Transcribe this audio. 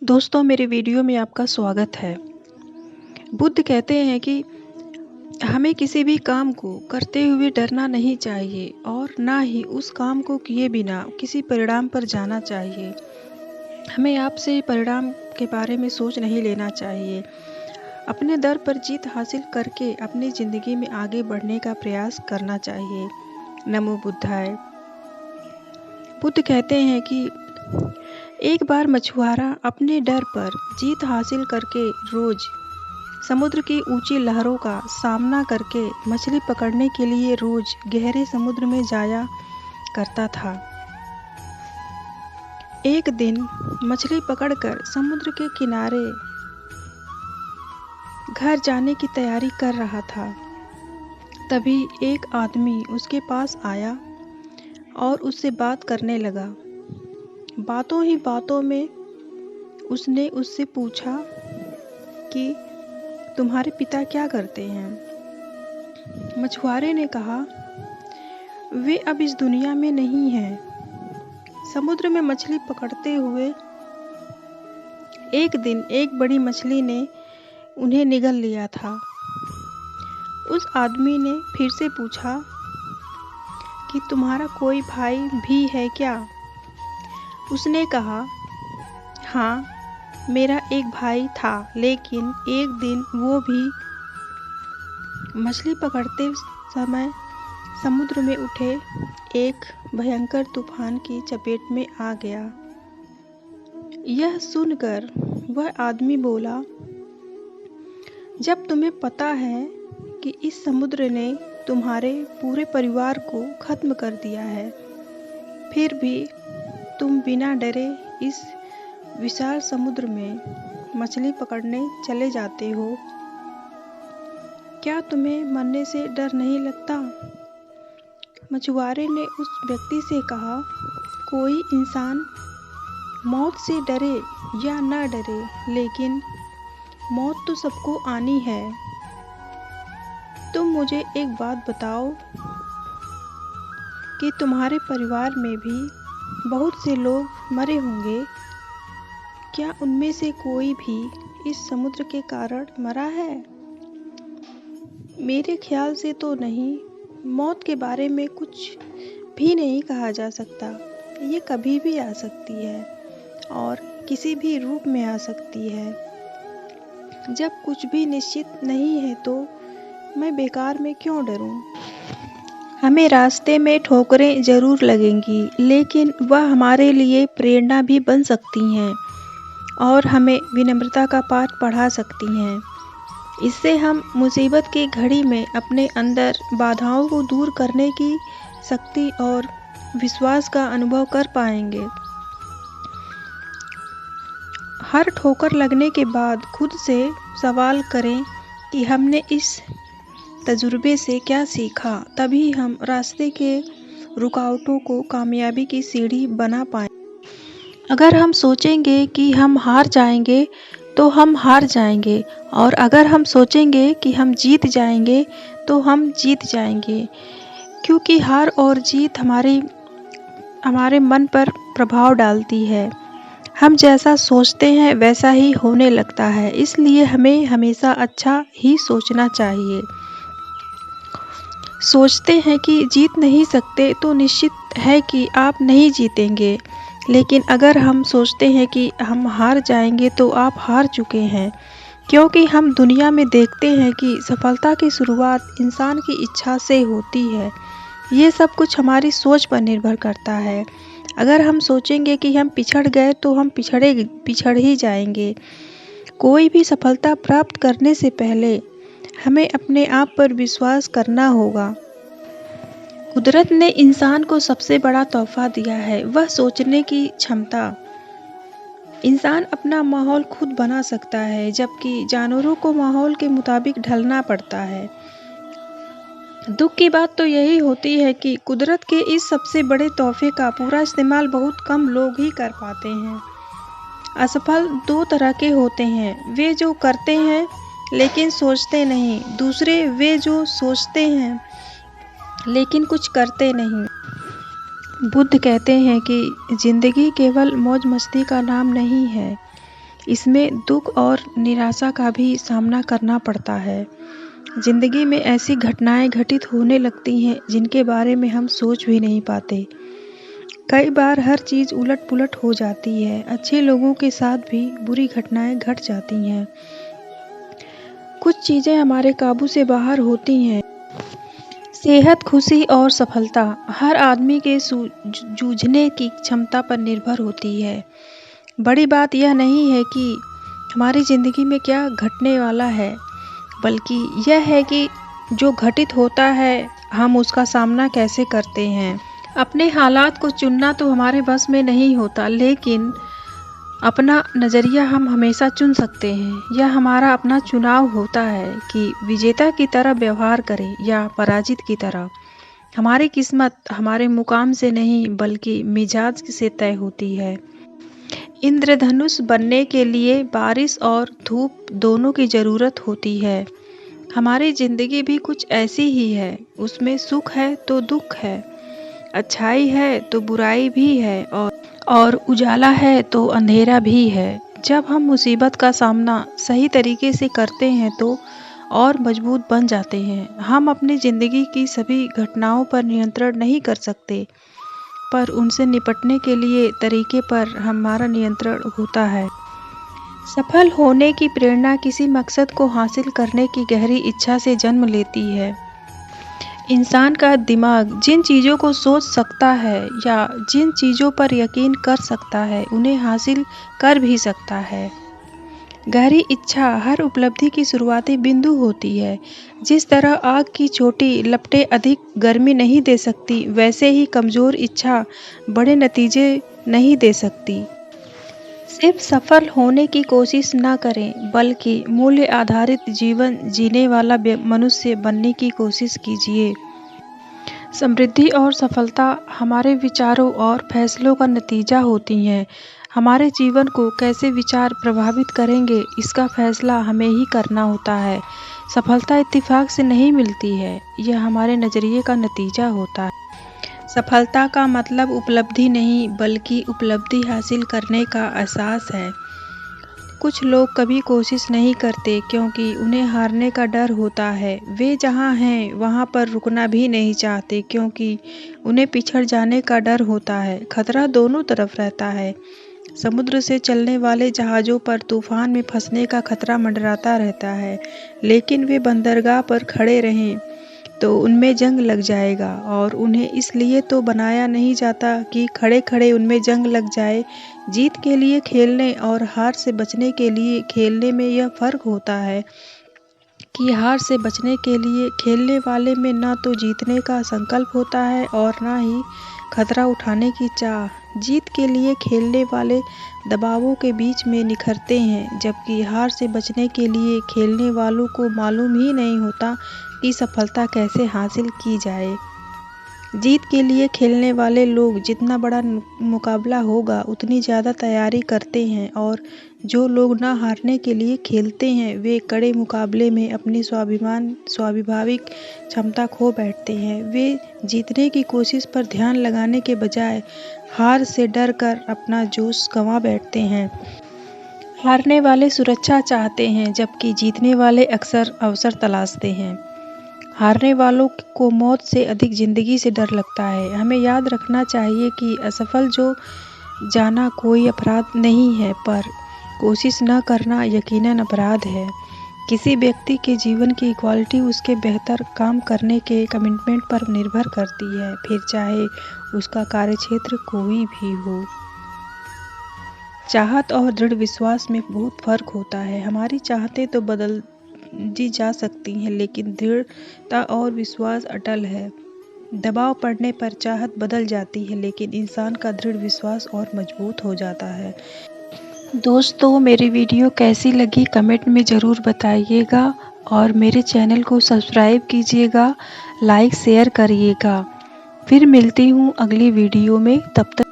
दोस्तों, मेरे वीडियो में आपका स्वागत है। बुद्ध कहते हैं कि हमें किसी भी काम को करते हुए डरना नहीं चाहिए और ना ही उस काम को किए बिना किसी परिणाम पर जाना चाहिए। हमें आपसे परिणाम के बारे में सोच नहीं लेना चाहिए। अपने दर पर जीत हासिल करके अपनी ज़िंदगी में आगे बढ़ने का प्रयास करना चाहिए। नमो बुद्धाय। बुद्ध कहते हैं कि एक बार मछुआरा अपने डर पर जीत हासिल करके रोज समुद्र की ऊंची लहरों का सामना करके मछली पकड़ने के लिए रोज गहरे समुद्र में जाया करता था। एक दिन मछली पकड़कर समुद्र के किनारे घर जाने की तैयारी कर रहा था। तभी एक आदमी उसके पास आया और उससे बात करने लगा। बातों ही बातों में उसने उससे पूछा कि तुम्हारे पिता क्या करते हैं? मछुआरे ने कहा, वे अब इस दुनिया में नहीं हैं। समुद्र में मछली पकड़ते हुए एक दिन एक बड़ी मछली ने उन्हें निगल लिया था। उस आदमी ने फिर से पूछा कि तुम्हारा कोई भाई भी है क्या? उसने कहा, हाँ, मेरा एक भाई था, लेकिन एक दिन वो भी मछली पकड़ते समय समुद्र में उठे एक भयंकर तूफान की चपेट में आ गया। यह सुनकर वह आदमी बोला, जब तुम्हें पता है कि इस समुद्र ने तुम्हारे पूरे परिवार को खत्म कर दिया है, फिर भी तुम बिना डरे इस विशाल समुद्र में मछली पकड़ने चले जाते हो। क्या तुम्हें मरने से डर नहीं लगता? मछुआरे ने उस व्यक्ति से कहा, कोई इंसान मौत से डरे या ना डरे, लेकिन मौत तो सबको आनी है। तुम मुझे एक बात बताओ कि तुम्हारे परिवार में भी बहुत से लोग मरे होंगे। क्या उनमें से कोई भी इस समुद्र के कारण मरा है? मेरे ख्याल से तो नहीं। मौत के बारे में कुछ भी नहीं कहा जा सकता। ये कभी भी आ सकती है और किसी भी रूप में आ सकती है। जब कुछ भी निश्चित नहीं है तो मैं बेकार में क्यों डरूं? हमें रास्ते में ठोकरें जरूर लगेंगी, लेकिन वह हमारे लिए प्रेरणा भी बन सकती हैं और हमें विनम्रता का पाठ पढ़ा सकती हैं। इससे हम मुसीबत की घड़ी में अपने अंदर बाधाओं को दूर करने की शक्ति और विश्वास का अनुभव कर पाएंगे। हर ठोकर लगने के बाद खुद से सवाल करें कि हमने इस तजुर्बे से क्या सीखा। तभी हम रास्ते के रुकावटों को कामयाबी की सीढ़ी बना पाएंगे। अगर हम सोचेंगे कि हम हार जाएंगे तो हम हार जाएंगे, और अगर हम सोचेंगे कि हम जीत जाएंगे तो हम जीत जाएंगे, क्योंकि हार और जीत हमारे मन पर प्रभाव डालती है। हम जैसा सोचते हैं वैसा ही होने लगता है। इसलिए हमें हमेशा अच्छा ही सोचना चाहिए। सोचते हैं कि जीत नहीं सकते तो निश्चित है कि आप नहीं जीतेंगे। लेकिन अगर हम सोचते हैं कि हम हार जाएंगे तो आप हार चुके हैं, क्योंकि हम दुनिया में देखते हैं कि सफलता की शुरुआत इंसान की इच्छा से होती है। ये सब कुछ हमारी सोच पर निर्भर करता है। अगर हम सोचेंगे कि हम पिछड़ गए तो हम पिछड़ ही जाएंगे। कोई भी सफलता प्राप्त करने से पहले हमें अपने आप पर विश्वास करना होगा। कुदरत ने इंसान को सबसे बड़ा तोहफा दिया है, वह सोचने की क्षमता। इंसान अपना माहौल खुद बना सकता है, जबकि जानवरों को माहौल के मुताबिक ढलना पड़ता है। दुख की बात तो यही होती है कि कुदरत के इस सबसे बड़े तोहफे का पूरा इस्तेमाल बहुत कम लोग ही कर पाते हैं। असफल दो तरह के होते हैं, वे जो करते हैं लेकिन सोचते नहीं। दूसरे वे जो सोचते हैं लेकिन कुछ करते नहीं। बुद्ध कहते हैं कि जिंदगी केवल मौज मस्ती का नाम नहीं है, इसमें दुख और निराशा का भी सामना करना पड़ता है। जिंदगी में ऐसी घटनाएं घटित होने लगती हैं जिनके बारे में हम सोच भी नहीं पाते। कई बार हर चीज़ उलट-पुलट हो जाती है। अच्छे लोगों के साथ भी बुरी घटनाएं घट जाती हैं। कुछ चीज़ें हमारे काबू से बाहर होती हैं। सेहत, खुशी और सफलता हर आदमी के जूझने की क्षमता पर निर्भर होती है। बड़ी बात यह नहीं है कि हमारी ज़िंदगी में क्या घटने वाला है, बल्कि यह है कि जो घटित होता है हम उसका सामना कैसे करते हैं। अपने हालात को चुनना तो हमारे बस में नहीं होता, लेकिन अपना नज़रिया हम हमेशा चुन सकते हैं। यह हमारा अपना चुनाव होता है कि विजेता की तरह व्यवहार करें या पराजित की तरह। हमारी किस्मत हमारे मुकाम से नहीं बल्कि मिजाज से तय होती है। इंद्रधनुष बनने के लिए बारिश और धूप दोनों की ज़रूरत होती है। हमारी ज़िंदगी भी कुछ ऐसी ही है। उसमें सुख है तो दुख है, अच्छाई है तो बुराई भी है और उजाला है तो अंधेरा भी है। जब हम मुसीबत का सामना सही तरीके से करते हैं तो और मजबूत बन जाते हैं। हम अपनी ज़िंदगी की सभी घटनाओं पर नियंत्रण नहीं कर सकते, पर उनसे निपटने के लिए तरीके पर हमारा नियंत्रण होता है। सफल होने की प्रेरणा किसी मकसद को हासिल करने की गहरी इच्छा से जन्म लेती है। इंसान का दिमाग जिन चीज़ों को सोच सकता है या जिन चीज़ों पर यकीन कर सकता है उन्हें हासिल कर भी सकता है। गहरी इच्छा हर उपलब्धि की शुरुआती बिंदु होती है। जिस तरह आग की छोटी लपटें अधिक गर्मी नहीं दे सकती, वैसे ही कमज़ोर इच्छा बड़े नतीजे नहीं दे सकती। सिर्फ सफल होने की कोशिश न करें, बल्कि मूल्य आधारित जीवन जीने वाला मनुष्य बनने की कोशिश कीजिए। समृद्धि और सफलता हमारे विचारों और फैसलों का नतीजा होती हैं। हमारे जीवन को कैसे विचार प्रभावित करेंगे, इसका फैसला हमें ही करना होता है। सफलता इत्तेफाक से नहीं मिलती है, यह हमारे नज़रिए का नतीजा होता है। सफलता का मतलब उपलब्धि नहीं, बल्कि उपलब्धि हासिल करने का एहसास है। कुछ लोग कभी कोशिश नहीं करते क्योंकि उन्हें हारने का डर होता है। वे जहाँ हैं वहाँ पर रुकना भी नहीं चाहते क्योंकि उन्हें पिछड़ जाने का डर होता है। खतरा दोनों तरफ रहता है। समुद्र से चलने वाले जहाज़ों पर तूफान में फंसने का खतरा मंडराता रहता है, लेकिन वे बंदरगाह पर खड़े रहें तो उनमें जंग लग जाएगा। और उन्हें इसलिए तो बनाया नहीं जाता कि खड़े खड़े उनमें जंग लग जाए। जीत के लिए खेलने और हार से बचने के लिए खेलने में यह फ़र्क होता है कि हार से बचने के लिए खेलने वाले में न तो जीतने का संकल्प होता है और न ही खतरा उठाने की चाह। जीत के लिए खेलने वाले दबावों के बीच में निखरते हैं, जबकि हार से बचने के लिए खेलने वालों को मालूम ही नहीं होता कि सफलता कैसे हासिल की जाए। जीत के लिए खेलने वाले लोग जितना बड़ा मुकाबला होगा उतनी ज़्यादा तैयारी करते हैं, और जो लोग न हारने के लिए खेलते हैं वे कड़े मुकाबले में अपनी स्वाभाविक क्षमता खो बैठते हैं। वे जीतने की कोशिश पर ध्यान लगाने के बजाय हार से डर कर अपना जोश गंवा बैठते हैं। हारने वाले सुरक्षा चाहते हैं, जबकि जीतने वाले अक्सर अवसर तलाशते हैं। हारने वालों को मौत से अधिक ज़िंदगी से डर लगता है। हमें याद रखना चाहिए कि असफल हो जाना कोई अपराध नहीं है, पर कोशिश न करना यकीनन अपराध है। किसी व्यक्ति के जीवन की क्वालिटी उसके बेहतर काम करने के कमिटमेंट पर निर्भर करती है, फिर चाहे उसका कार्यक्षेत्र कोई भी हो। चाहत और दृढ़ विश्वास में बहुत फ़र्क होता है। हमारी चाहतें तो बदल जी जा सकती हैं, लेकिन दृढ़ता और विश्वास अटल है। दबाव पड़ने पर चाहत बदल जाती है, लेकिन इंसान का दृढ़ विश्वास और मजबूत हो जाता है। दोस्तों, मेरी वीडियो कैसी लगी कमेंट में ज़रूर बताइएगा और मेरे चैनल को सब्सक्राइब कीजिएगा, लाइक शेयर करिएगा। फिर मिलती हूँ अगली वीडियो में, तब तक